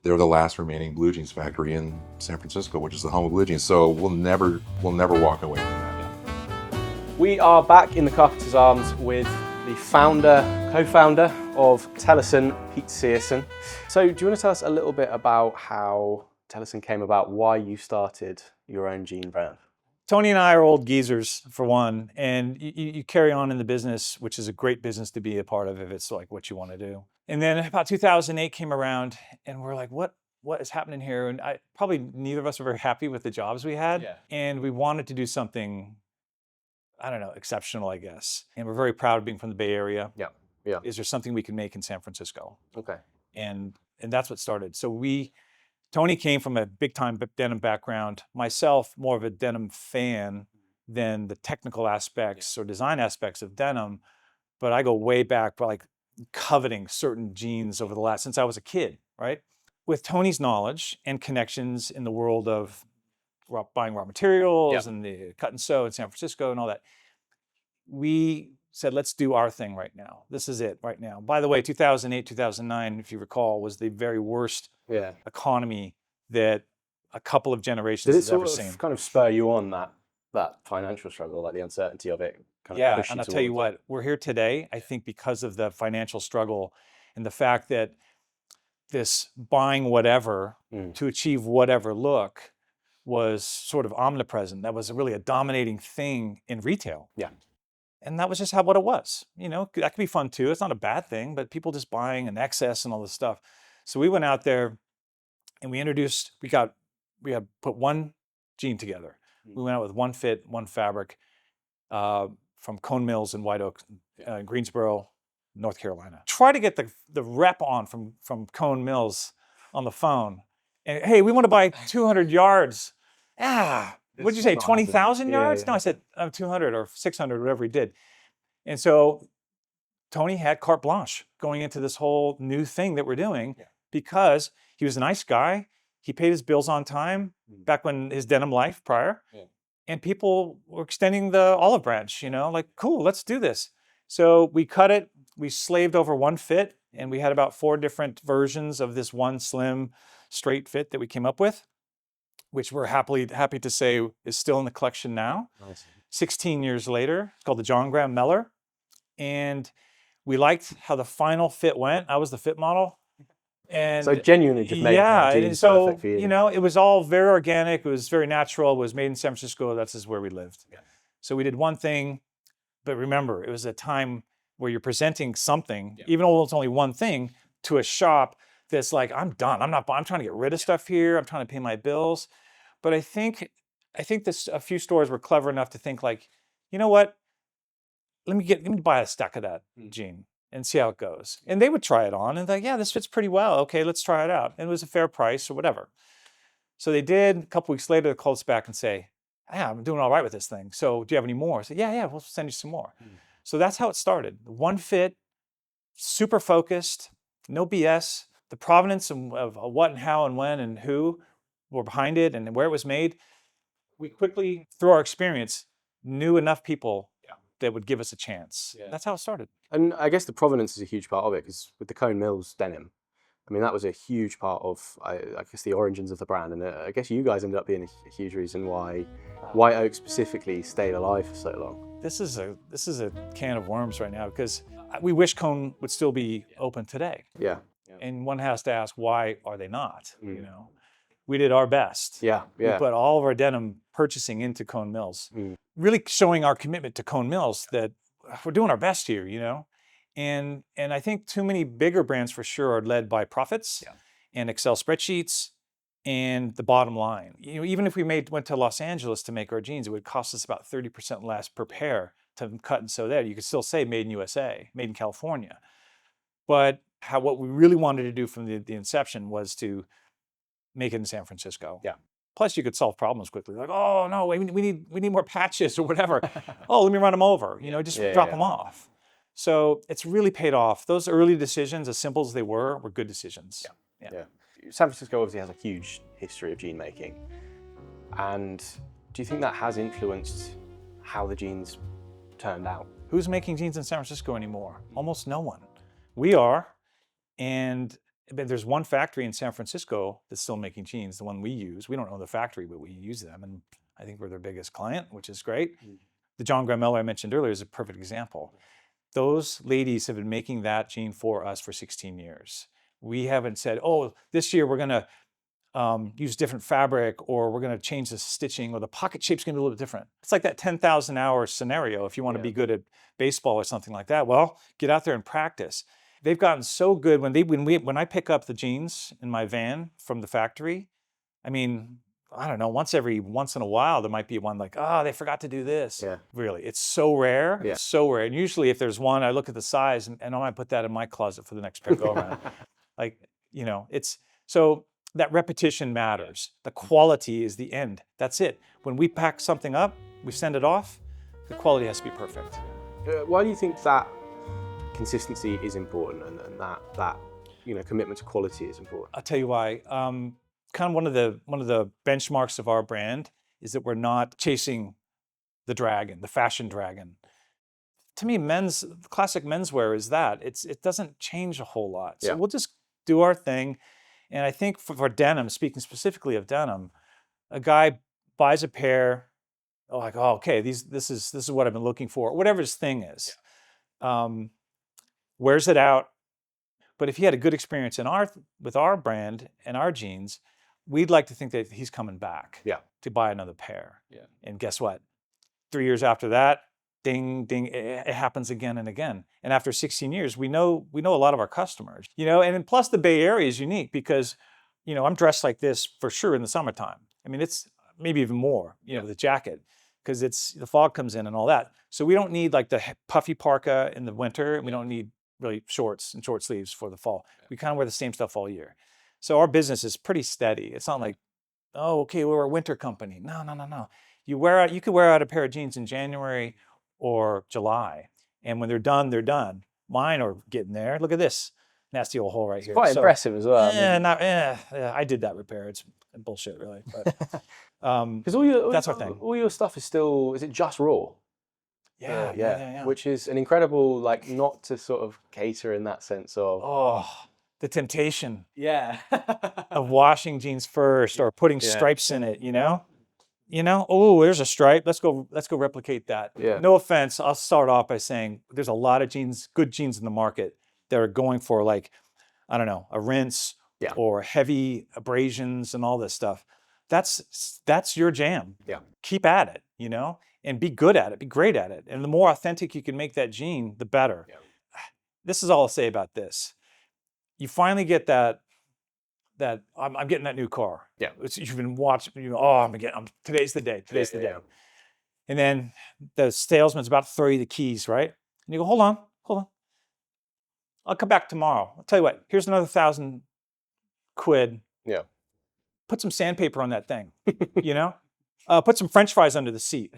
They're the last remaining blue jeans factory in San Francisco, which is the home of blue jeans. So we'll never walk away from that. We are back in the Carpenters Arms with the co-founder of Tellason, Pete Searson. So do you want to tell us a little bit about how Tellason came about, why you started your own jean brand? Tony and I are old geezers, for one, and you carry on in the business, which is a great business to be a part of if it's like what you want to do. And then about 2008 came around, and we're like, what is happening here? And probably neither of us were very happy with the jobs we had, and we wanted to do something, I don't know, exceptional, I guess. And we're very proud of being from the Bay Area. Yeah. Is there something we can make in San Francisco? Okay. And that's what started. So Tony came from a big-time denim background. Myself, more of a denim fan than the technical aspects or design aspects of denim. But I go way back, like coveting certain jeans since I was a kid, right? With Tony's knowledge and connections in the world of buying raw materials and the cut and sew in San Francisco and all that, we said, let's do our thing right now. This is it right now. By the way, 2008, 2009, if you recall, was the very worst economy that a couple of generations has ever seen. Did it kind of spur you on that financial struggle, like the uncertainty of it? And I'll tell you what, we're here today, I think, because of the financial struggle and the fact that this buying whatever to achieve whatever look was sort of omnipresent. That was really a dominating thing in retail. Yeah. And that was just what it was. You know, that could be fun too. It's not a bad thing, but people just buying in excess and all this stuff. So we went out there and we had put one jean together. We went out with one fit, one fabric from Cone Mills in White Oak, Greensboro, North Carolina. Try to get the rep on from Cone Mills on the phone. And hey, we want to buy 200 yards. What'd you say, 20,000 yards? No, I said 200 or 600, whatever he did. And so Tony had carte blanche going into this whole new thing that we're doing because he was a nice guy. He paid his bills on time back when his denim life prior. And people were extending the olive branch, like, cool, let's do this. So we cut it. We slaved over one fit, and we had about 4 different versions of this one slim, straight fit that we came up with, which we're happy to say is still in the collection now. Nice. 16 years later. It's called the John Graham Meller. And we liked how the final fit went. I was the fit model. And so genuinely just made jeans perfect for you. It was all very organic. It was very natural. It was made in San Francisco. That's just where we lived. So we did one thing, but remember, it was a time where you're presenting something, even though it's only one thing, to a shop that's like, I'm done. I'm trying to get rid of stuff here. I'm trying to pay my bills. But I think a few stores were clever enough to think like, you know what? Let me buy a stack of that jean and see how it goes. And they would try it on and like, yeah, this fits pretty well. Okay, let's try it out. And it was a fair price or whatever. So they did. A couple weeks later, they called us back and say, yeah, I'm doing all right with this thing. So do you have any more? I said, yeah, we'll send you some more. So that's how it started. One fit, super focused, no BS. The provenance of what and how and when and who were behind it and where it was made. We quickly, through our experience, knew enough people that would give us a chance. That's how it started. And I guess the provenance is a huge part of it, because with the Cone Mills denim, I mean, that was a huge part of, I guess, the origins of the brand. And I guess you guys ended up being a huge reason why White Oak specifically stayed alive for so long. This is a can of worms right now, because we wish Cone would still be open today. Yeah. And one has to ask, why are they not? We did our best. We put all of our denim purchasing into Cone Mills, really showing our commitment to Cone Mills that we're doing our best here, And I think too many bigger brands for sure are led by profits and Excel spreadsheets and the bottom line. Even if we went to Los Angeles to make our jeans, it would cost us about 30% less per pair to cut and sew there. You could still say made in USA, made in California. But what we really wanted to do from the inception was to make it in San Francisco. Plus, you could solve problems quickly. Like, oh no, we need more patches or whatever. Oh, let me run them over. Just drop them off. So it's really paid off. Those early decisions, as simple as they were good decisions. San Francisco obviously has a huge history of jean making. And do you think that has influenced how the jeans turned out? Who's making jeans in San Francisco anymore? Almost no one. We are. And But there's one factory in San Francisco that's still making jeans, the one we use. We don't own the factory, but we use them. And I think we're their biggest client, which is great. The John Grameller I mentioned earlier is a perfect example. Those ladies have been making that jean for us for 16 years. We haven't said, oh, this year we're going to use different fabric, or we're going to change the stitching, or the pocket shape's going to be a little bit different. It's like that 10,000 hour scenario. If you want to be good at baseball or something like that, well, get out there and practice. They've gotten so good when I pick up the jeans in my van from the factory. I mean, I don't know, once in a while there might be one like, oh, they forgot to do this. Yeah. Really, it's so rare. Yeah. It's so rare. And usually if there's one, I look at the size and I might put that in my closet for the next pair go around. Like, you know, it's so that repetition matters. The quality is the end. That's it. When we pack something up, we send it off, the quality has to be perfect. Why do you think that consistency is important, and that commitment to quality is important? I'll tell you why. Kind of one of the benchmarks of our brand is that we're not chasing the dragon, the fashion dragon. To me, classic menswear is that. It doesn't change a whole lot. So we'll just do our thing. And I think for denim, speaking specifically of denim, a guy buys a pair, like, oh, okay, this is what I've been looking for, whatever his thing is. Wears it out. But if he had a good experience with our brand and our jeans, we'd like to think that he's coming back to buy another pair. Yeah. And guess what? 3 years after that, ding, ding, it happens again and again. And after 16 years, we know a lot of our customers, you know, and plus the Bay Area is unique because, you know, I'm dressed like this for sure in the summertime. I mean, it's maybe even more, you know, with a jacket, because the fog comes in and all that. So we don't need like the puffy parka in the winter, and we don't need really shorts and short sleeves for the fall. We kind of wear the same stuff all year. So our business is pretty steady. It's not like, oh, okay, we're a winter company. No. You could wear out a pair of jeans in January or July, and when they're done, they're done. Mine are getting there. Look at this nasty old hole right here. Quite impressive as well. I did that repair. It's bullshit, really. But because that's our thing. All your stuff is it just raw? Yeah. Which is an incredible, like, not to sort of cater in that sense of. Oh, the temptation. Yeah. Of washing jeans first or putting stripes in it, you know? Oh, there's a stripe. Let's go replicate that. Yeah. No offense. I'll start off by saying there's a lot of good jeans in the market that are going for, like, I don't know, a rinse or heavy abrasions and all this stuff. That's your jam. Yeah. Keep at it, you know, and be good at it, be great at it. And the more authentic you can make that jean, the better. Yeah. This is all I'll say about this. You finally get that I'm getting that new car. Yeah. You've been watching, today's the day. Today's the day. Yeah. And then the salesman's about to throw you the keys, right? And you go, hold on. I'll come back tomorrow. I'll tell you what, here's another $1,000. Yeah. Put some sandpaper on that thing, you know? Put some French fries under the seat.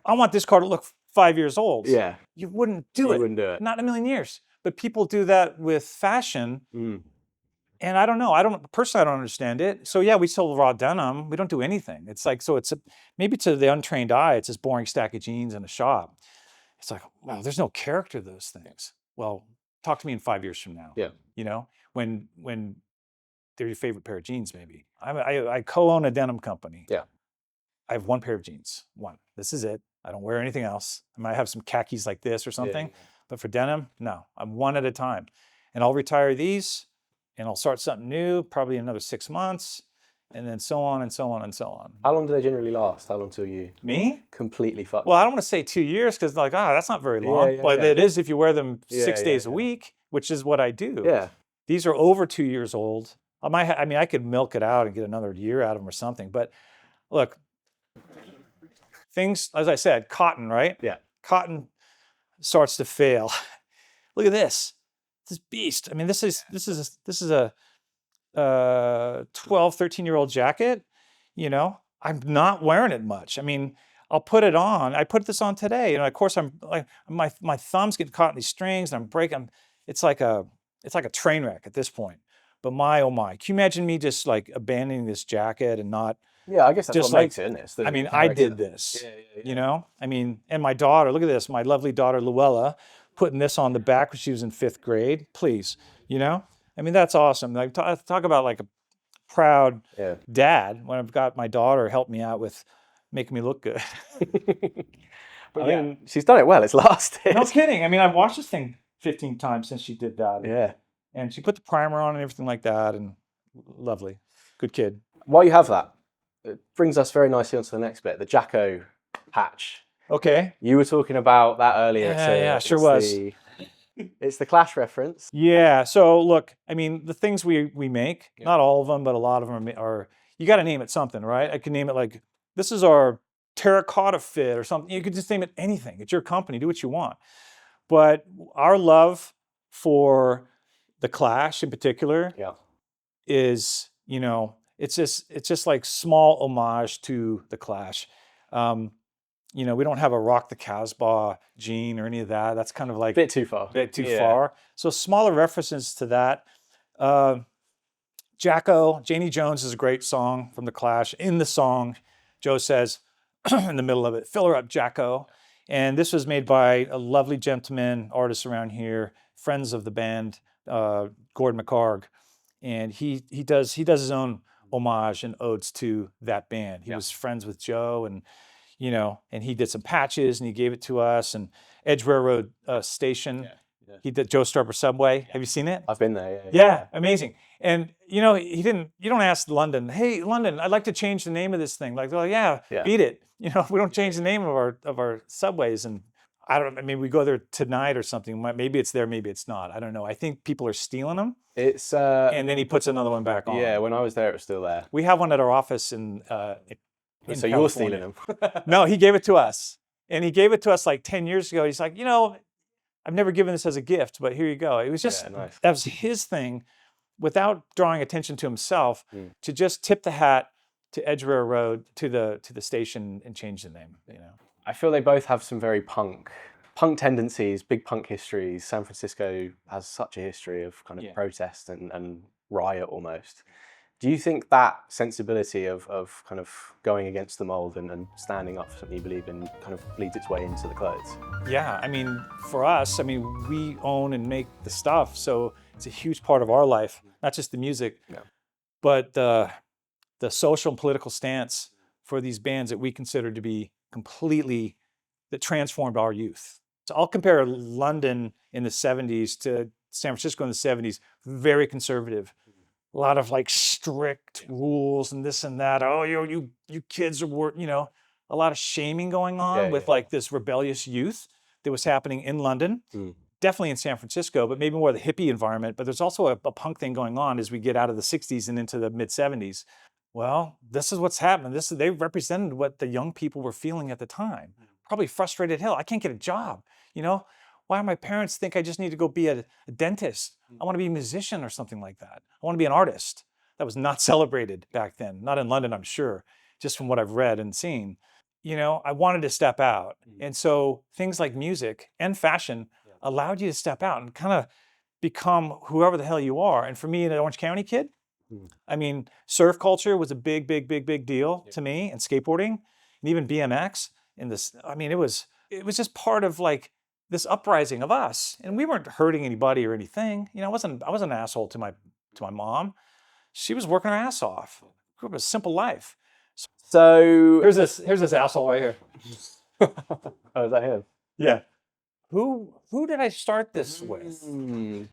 I want this car to look 5 years old. Yeah. You wouldn't do it. You wouldn't do it. Not in a million years. But people do that with fashion. And I don't know. Personally, I don't understand it. So yeah, we sell raw denim. We don't do anything. It's like, maybe to the untrained eye, it's this boring stack of jeans in a shop. It's like, wow, there's no character to those things. Well, talk to me in 5 years from now. Yeah. You know, when they're your favorite pair of jeans, maybe. I co-own a denim company. Yeah. I have one pair of jeans. One. This is it. I don't wear anything else. I might have some khakis like this or something. Yeah. But for denim, no. I'm one at a time. And I'll retire these, and I'll start something new, probably in another 6 months, and then so on and so on and so on. How long do they generally last? How long till you completely fucked? Well, I don't want to say 2 years, because that's not very long. But it is if you wear them 6 days a week, which is what I do. Yeah. These are over 2 years old. I could milk it out and get another year out of them or something. But look, things, as I said, cotton, right? Yeah. Cotton starts to fail. Look at this. This beast. I mean, this is a 12, 13-year-old jacket. You know, I'm not wearing it much. I mean, I'll put it on. I put this on today, and of course, I'm like my thumbs get caught in these strings, and I'm breaking. It's like a train wreck at this point. But oh my! Can you imagine me just like abandoning this jacket and not? Yeah, I guess that's what makes it, isn't it? I mean, I did this. Yeah. You know, I mean, and my daughter. Look at this. My lovely daughter Luella putting this on the back when she was in 5th grade. Please, you know, I mean, that's awesome. Like talk about like a proud Yeah. dad when I've got my daughter help me out with making me look good. But yeah. I mean, she's done it well. It's lasted. No kidding. I mean, I've watched this thing 15 times since she did that. Yeah. And she put the primer on and everything like that, and lovely. Good kid. While you have that, it brings us very nicely onto the next bit, the Jacko patch. Okay. You were talking about that earlier. Yeah, sure was. It's the Clash reference. Yeah. So look, I mean, the things we make, not all of them, but a lot of them are, you got to name it something, right? I can name it like, this is our terracotta fit or something. You could just name it anything. It's your company. Do what you want. But our love for the Clash in particular is, you know, it's just like small homage to the Clash. You know, we don't have a Rock the Casbah gene or any of that. That's kind of like Bit too far. Bit too far. So smaller references to that. Jacko, Janie Jones is a great song from the Clash. In the song, Joe says in the middle of it, "Fill her up, Jacko." And this was made by a lovely gentleman, artist around here, friends of the band, Gordon McCarg. And he does his own homage and odes to that band. He was friends with Joe, and you know, and he did some patches and he gave it to us. And Edge Railroad Station, he did Joe Strumper Subway. Have you seen it? I've been there. Yeah, amazing. And you know, you don't ask London, hey London, I'd like to change the name of this thing. Like, well, yeah, beat it. You know, we don't change the name of our subways. And I mean, we go there tonight or something. Maybe it's there, maybe it's not. I don't know. I think people are stealing them. It's and then he puts another one back on. Yeah, when I was there, it was still there. We have one at our office in so you're stealing them? No, he gave it to us. And he gave it to us like 10 years ago. He's like, you know, I've never given this as a gift, but here you go. It was just, nice. That was his thing, without drawing attention to himself, to just tip the hat to Edgware Road, to the station, and change the name, you know. I feel they both have some very punk tendencies, big punk histories. San Francisco has such a history of kind of protest and riot almost. Do you think that sensibility of kind of going against the mold and standing up for something you believe in kind of bleeds its way into the clothes? Yeah, I mean, for us, I mean, we own and make the stuff, so it's a huge part of our life, not just the music, but the social and political stance for these bands that we consider to be completely, that transformed our youth. So I'll compare London in the 70s to San Francisco in the 70s, very conservative. A lot of like strict rules and this and that. Oh, you kids are, you know, a lot of shaming going on with like this rebellious youth that was happening in London. Definitely in San Francisco, but maybe more the hippie environment. But there's also a punk thing going on as we get out of the 60s and into the mid 70s. Well, this is what's happening. They represented what the young people were feeling at the time. Probably frustrated hell. I can't get a job, you know? Why do my parents think I just need to go be a dentist? I want to be a musician or something like that. I want to be an artist. That was not celebrated back then. Not in London, I'm sure, just from what I've read and seen. You know, I wanted to step out. And so things like music and fashion allowed you to step out and kind of become whoever the hell you are. And for me, an Orange County kid, I mean, surf culture was a big deal to me, and skateboarding, and even BMX. I mean, it was just part of like this uprising of us, and we weren't hurting anybody or anything. You know, I wasn't an asshole to my mom. She was working her ass off. Grew up a simple life. So here's this asshole right here. Oh, is that him? Yeah. Who did I start this with?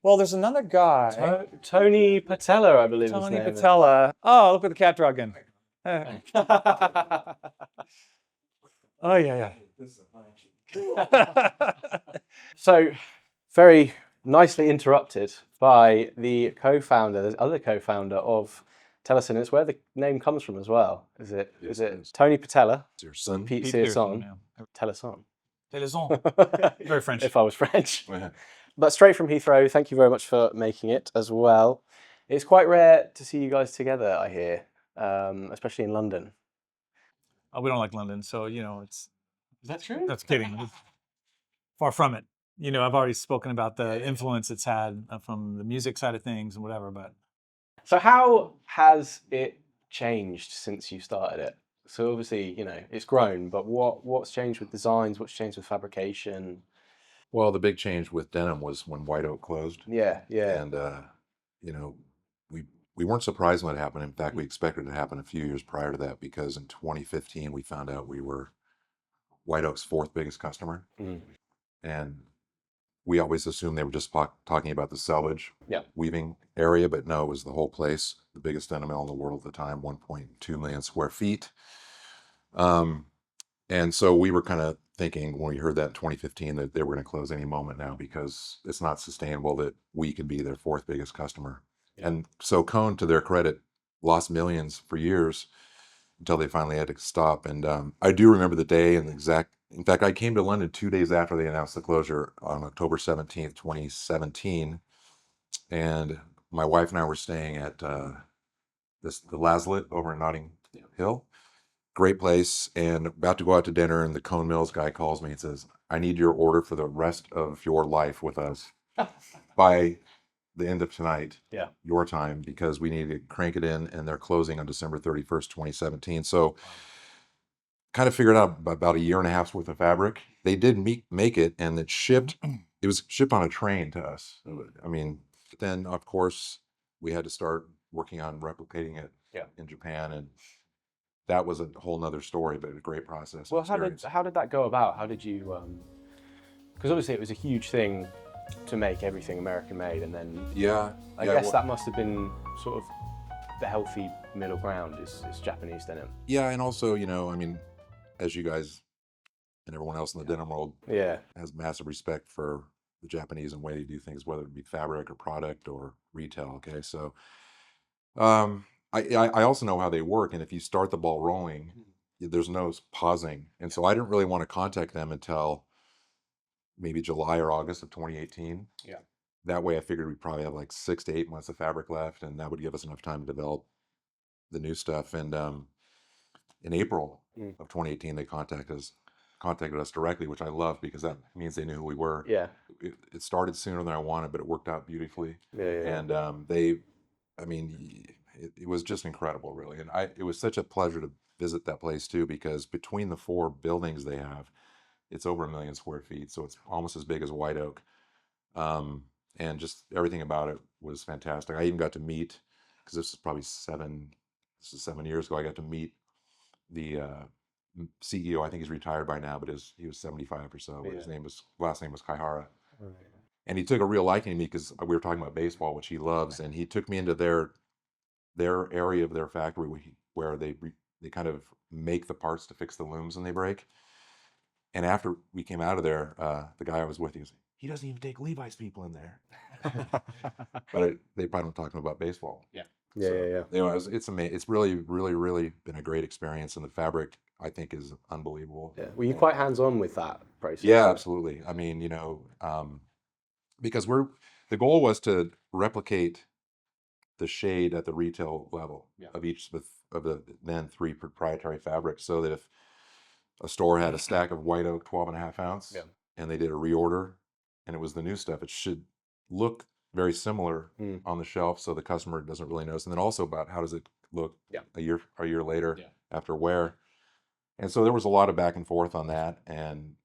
Well, there's another guy. Tony Patella, I believe. Tony Patella. Oh, look at the cat dragon. Oh yeah. So, very nicely interrupted by the other co-founder of Tellason. It's where the name comes from as well. Is it Tony Patella? It's your son. Pete Searson. Tellason. Tellason. Very French. If I was French. But straight from Heathrow, thank you very much for making it as well. It's quite rare to see you guys together, I hear, especially in London. Oh, we don't like London, so, you know, Is that true? That's kidding. Far from it. You know, I've already spoken about the influence it's had from the music side of things and whatever, but. So how has it changed since you started it? So obviously, you know, it's grown, but what's changed with designs? What's changed with fabrication? Well, the big change with denim was when White Oak closed. Yeah. And you know, we weren't surprised when it happened. In fact, we expected it to happen a few years prior to that, because in 2015 we found out we were White Oak's fourth biggest customer, and we always assumed they were just talking about the selvage weaving area, but no, it was the whole place. The biggest denim mill in the world at the time, 1.2 million square feet. And so we were kind of thinking when we heard that in 2015 that they were going to close any moment now, because it's not sustainable that we could be their fourth biggest customer. And so Cone, to their credit, lost millions for years until they finally had to stop. And I do remember the day and the exact. In fact, I came to London 2 days after they announced the closure on October 17th, 2017, and my wife and I were staying at the Laslett over in Notting Hill. Great place, and about to go out to dinner, and the Cone Mills guy calls me and says, "I need your order for the rest of your life with us by the end of tonight, your time, because we need to crank it in, and they're closing on December 31st, 2017. So kind of figured out about a year and a half's worth of fabric. They did make it, and it shipped. It was shipped on a train to us. I mean, then of course we had to start working on replicating it in Japan, and that was a whole nother story, but a great process. Well, how did that go about? How did you? Because obviously it was a huge thing to make everything American made, and then I guess that must have been sort of the healthy middle ground is Japanese denim. Yeah, and also, you know, I mean, as you guys and everyone else in the denim world has massive respect for the Japanese and way they do things, whether it be fabric or product or retail. Okay, so I also know how they work, and if you start the ball rolling, there's no pausing. And so I didn't really want to contact them until maybe July or August of 2018. That way I figured we'd probably have like 6 to 8 months of fabric left, and that would give us enough time to develop the new stuff. And in April of 2018, they contacted us directly, which I love, because that means they knew who we were. It started sooner than I wanted, but it worked out beautifully. And I mean, it was just incredible, really. And it was such a pleasure to visit that place too, because between the 4 buildings they have, it's over 1 million square feet, so it's almost as big as White Oak. And just everything about it was fantastic. I even got to meet, because this is probably 7 years ago, I got to meet the CEO. I think he's retired by now, but he was 75 or so. But his last name was Kaihara. And he took a real liking to me, because we were talking about baseball, which he loves, and he took me into their area of their factory where they kind of make the parts to fix the looms when they break. And after we came out of there, the guy I was with, he goes, "He doesn't even take Levi's people in there." But they probably don't talk about baseball. Anyway, it's amazing. It's really, really, really been a great experience, and the fabric, I think, is unbelievable. Were you quite hands-on with that process? Yeah, absolutely. I mean, you know, because the goal was to replicate the shade at the retail level of each of the then 3 proprietary fabrics, so that if a store had a stack of White Oak 12.5 ounce and they did a reorder and it was the new stuff, it should look very similar on the shelf, so the customer doesn't really notice. And then also about how does it look a year later after wear. And so there was a lot of back and forth on that, and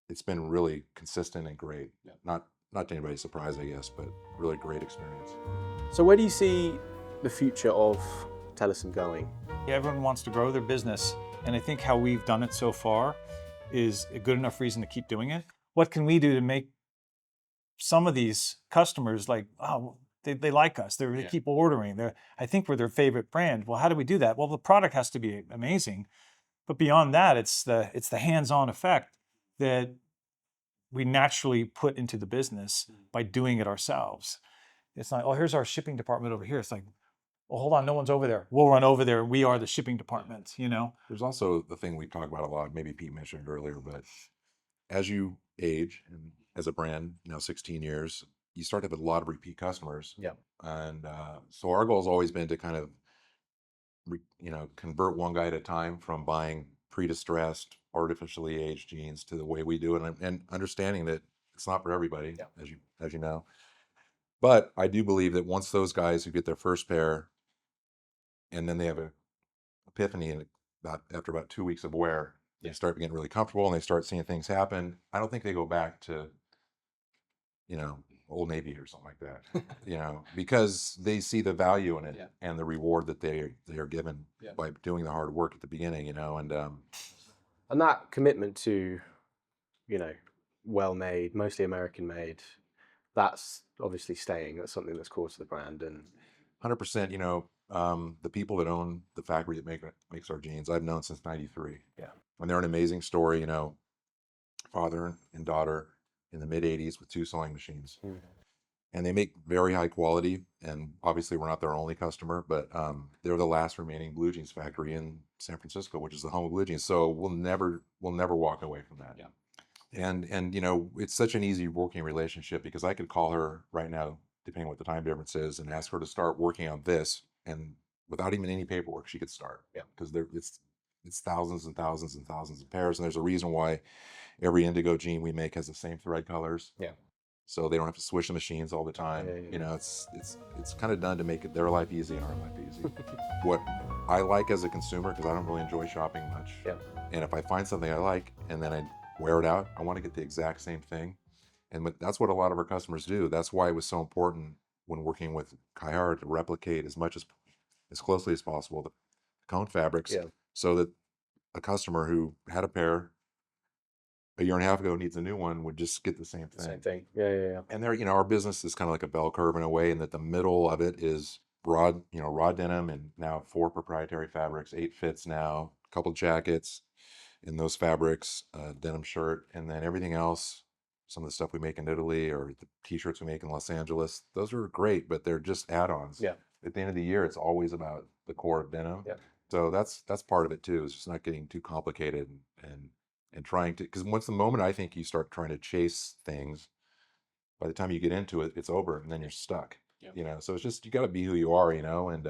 it's been really consistent and great. Not to anybody's surprise, I guess, but really great experience. So where do you see the future of Tellason going? Everyone wants to grow their business, and I think how we've done it so far is a good enough reason to keep doing it. What can we do to make some of these customers like, oh, they like us, they keep ordering, I think we're their favorite brand. Well, how do we do that? Well, the product has to be amazing, but beyond that, it's the hands-on effect that we naturally put into the business by doing it ourselves. It's not, oh, here's our shipping department over here. It's like, well, hold on, no one's over there. We'll run over there. We are the shipping department, you know? There's also the thing we talk about a lot, maybe Pete mentioned earlier, but as you age, and as a brand, now 16 years, you start to have a lot of repeat customers. And so our goal has always been to kind of, convert one guy at a time from buying pre-distressed, artificially aged jeans to the way we do it, and understanding that it's not for everybody, as you know. But I do believe that once those guys who get their first pair, and then they have an epiphany, and after about 2 weeks of wear, they start getting really comfortable and they start seeing things happen. I don't think they go back to, Old Navy or something like that, because they see the value in it and the reward that they are given by doing the hard work at the beginning, And that commitment to, well-made, mostly American-made, that's obviously staying. That's something that's core to the brand. And 100%, the people that own the factory that makes our jeans, I've known since '93. Yeah. And they're an amazing story, father and daughter in the mid '80s with 2 sewing machines. And they make very high quality. And obviously, we're not their only customer, but they're the last remaining blue jeans factory in San Francisco, which is the home of blue jeans. So we'll never walk away from that. Yeah. And it's such an easy working relationship because I could call her right now, depending what the time difference is, and ask her to start working on this, and without even any paperwork, she could start. Yeah. Because it's thousands and thousands and thousands of pairs, and there's a reason why every indigo jean we make has the same thread colors. Yeah. So they don't have to switch the machines all the time. Yeah. It's kind of done to make their life easy and our life easy. What I like as a consumer, because I don't really enjoy shopping much. Yeah. And if I find something I like and then I wear it out, I want to get the exact same thing. And that's what a lot of our customers do. That's why it was so important when working with Kaihara to replicate as closely as possible the cone fabrics, so that a customer who had a pair a year and a half ago needs a new one would just get the same thing. Same thing. Yeah. And there, our business is kind of like a bell curve in a way, in that the middle of it is raw denim, and now 4 proprietary fabrics, 8 fits now, a couple jackets in those fabrics, denim shirt, and then everything else, some of the stuff we make in Italy or the t-shirts we make in Los Angeles, those are great, but they're just add-ons. Yeah. At the end of the year, it's always about the core of denim. Yeah. So that's part of it too, is just not getting too complicated and trying to, because once the moment I think you start trying to chase things, by the time you get into it, it's over, and then you're stuck. So it's just, you got to be who you are, and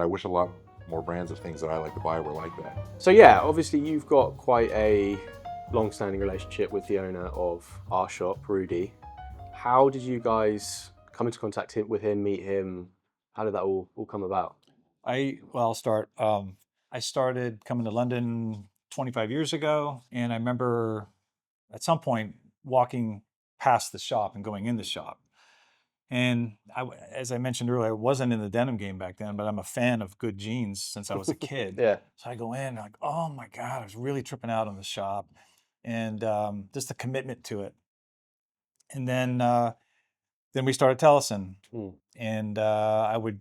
I wish a lot more brands of things that I like to buy were like that. So yeah, obviously you've got quite a long-standing relationship with the owner of our shop, Rudy. How did you guys come into contact with him, meet him? How did that all come about? I'll start. I started coming to London 25 years ago, and I remember at some point walking past the shop and going in the shop. And as I mentioned earlier, I wasn't in the denim game back then, but I'm a fan of good jeans since I was a kid. Yeah. So I go in, and I'm like, oh my God, I was really tripping out on the shop, and just the commitment to it. And then we started Tellason, and I would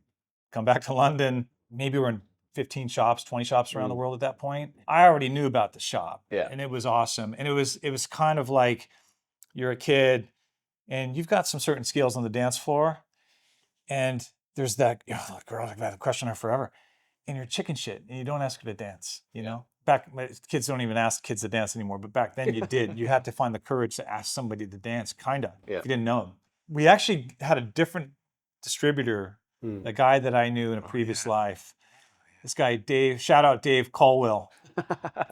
come back to London. Maybe we're in 15 shops, 20 shops around the world at that point. I already knew about the shop, and it was awesome. And it was kind of like, you're a kid and you've got some certain skills on the dance floor, and there's that girl, I've had a crush on her forever, and you're chicken shit and you don't ask her to dance, Back, kids don't even ask kids to dance anymore, but back then you did. You had to find the courage to ask somebody to dance, if you didn't know them. We actually had a different distributor, a guy that I knew in a previous life. This guy, Dave, shout out Dave Colwell,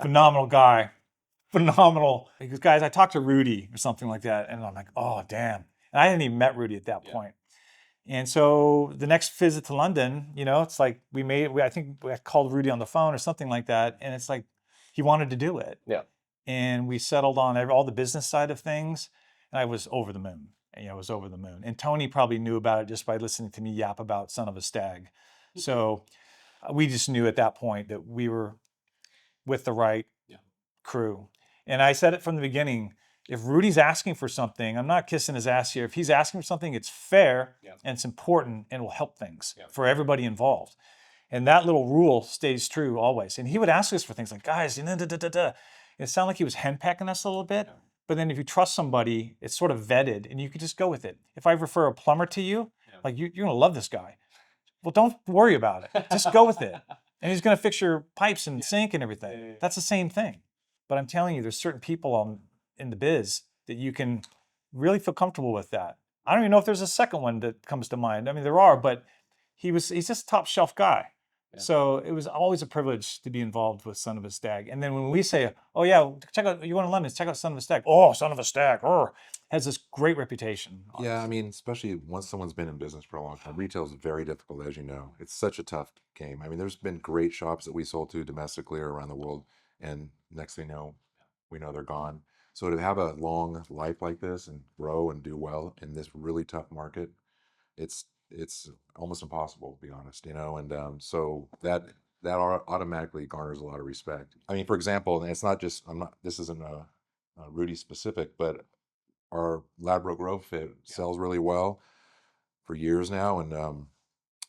phenomenal guy, phenomenal. He goes, guys, I talked to Rudy or something like that. And I'm like, oh, damn. And I hadn't even met Rudy at that point. And so the next visit to London, it's like I think we called Rudy on the phone or something like that. And it's like, he wanted to do it. Yeah. And we settled on all the business side of things. And I was over the moon. I was over the moon. And Tony probably knew about it just by listening to me yap about Son of a Stag. So we just knew at that point that we were with the right crew. And I said it from the beginning, if Rudy's asking for something, I'm not kissing his ass here. If he's asking for something, it's fair and it's important and will help things for everybody involved. And that little rule stays true always. And he would ask us for things like, guys, it sounded like he was henpecking us a little bit. But then if you trust somebody, it's sort of vetted and you could just go with it. If I refer a plumber to you, like you're going to love this guy. Well, don't worry about it. Just go with it. And he's going to fix your pipes and sink and everything. That's the same thing. But I'm telling you, there's certain people in the biz that you can really feel comfortable with that. I don't even know if there's a second one that comes to mind. I mean, there are, but he's just a top shelf guy. Yeah. So it was always a privilege to be involved with Son of a Stag. And then when we say, oh yeah, check out, you want to London, check out Son of a Stag. Oh, Son of a Stag, has this great reputation. Yeah, I mean, especially once someone's been in business for a long time, retail is very difficult, as you know. It's such a tough game. I mean, there's been great shops that we sold to domestically or around the world, and next thing you know, we know they're gone. So to have a long life like this and grow and do well in this really tough market, it's almost impossible, to be honest, you know. And so that automatically garners a lot of respect. I mean, for example, and it's not just this isn't a Rudy specific, but our Ladbroke Grove fit sells really well for years now, and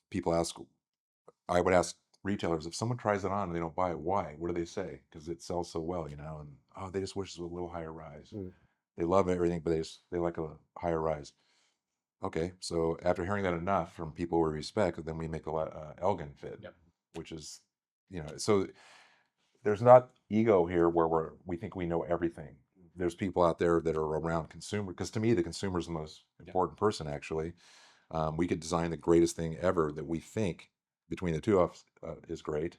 people ask, I would ask retailers, if someone tries it on and they don't buy it, why? What do they say? Because it sells so well, you know. And oh, they just wish it was a little higher rise. They love everything, but they like a higher rise. Okay, so after hearing that enough from people we respect, then we make a Elgin fit, which is, you know, so there's not ego here where we think we know everything. There's people out there that are around consumer, because to me, the consumer is the most important person, actually. We could design the greatest thing ever that we think between the two of us is great.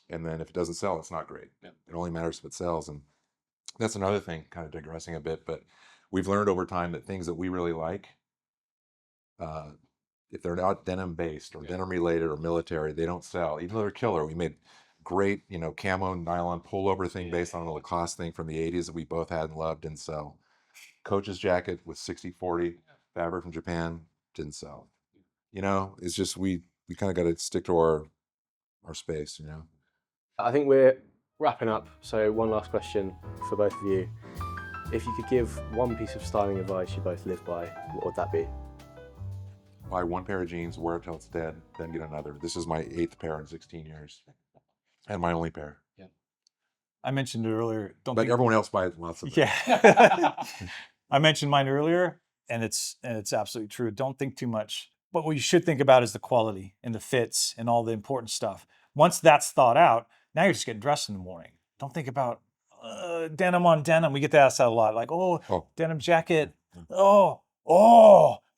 And then if it doesn't sell, it's not great. It only matters if it sells. And that's another thing, kind of digressing a bit, but we've learned over time that things that we really like, if they're not denim based or denim related or military, they don't sell, even though they're killer. We made great, you know, camo nylon pullover thing based on a Lacoste thing from the 80s that we both had and loved, didn't sell. Coach's jacket with 60/40 fabric from Japan, didn't sell. You know, it's just we kind of got to stick to our space, you know. I think we're wrapping up, so one last question for both of you. If you could give one piece of styling advice you both live by, what would that be? Buy one pair of jeans, wear it till it's dead, then get another. This is my 8th pair in 16 years, and my only pair. I mentioned it earlier. But everyone else buys lots of them. Yeah. I mentioned mine earlier, and it's absolutely true. Don't think too much. But what you should think about is the quality and the fits and all the important stuff. Once that's thought out, now you're just getting dressed in the morning. Don't think about denim on denim. We get to ask that a lot. Like, oh, denim jacket. Oh,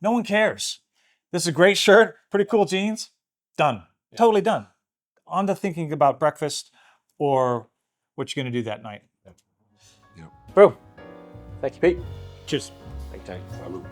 no one cares. This is a great shirt, pretty cool jeans. Done. Totally done. On to thinking about breakfast or what you're going to do that night. Bro, thank you, Pete. Cheers. Thank you, Tony. Salute.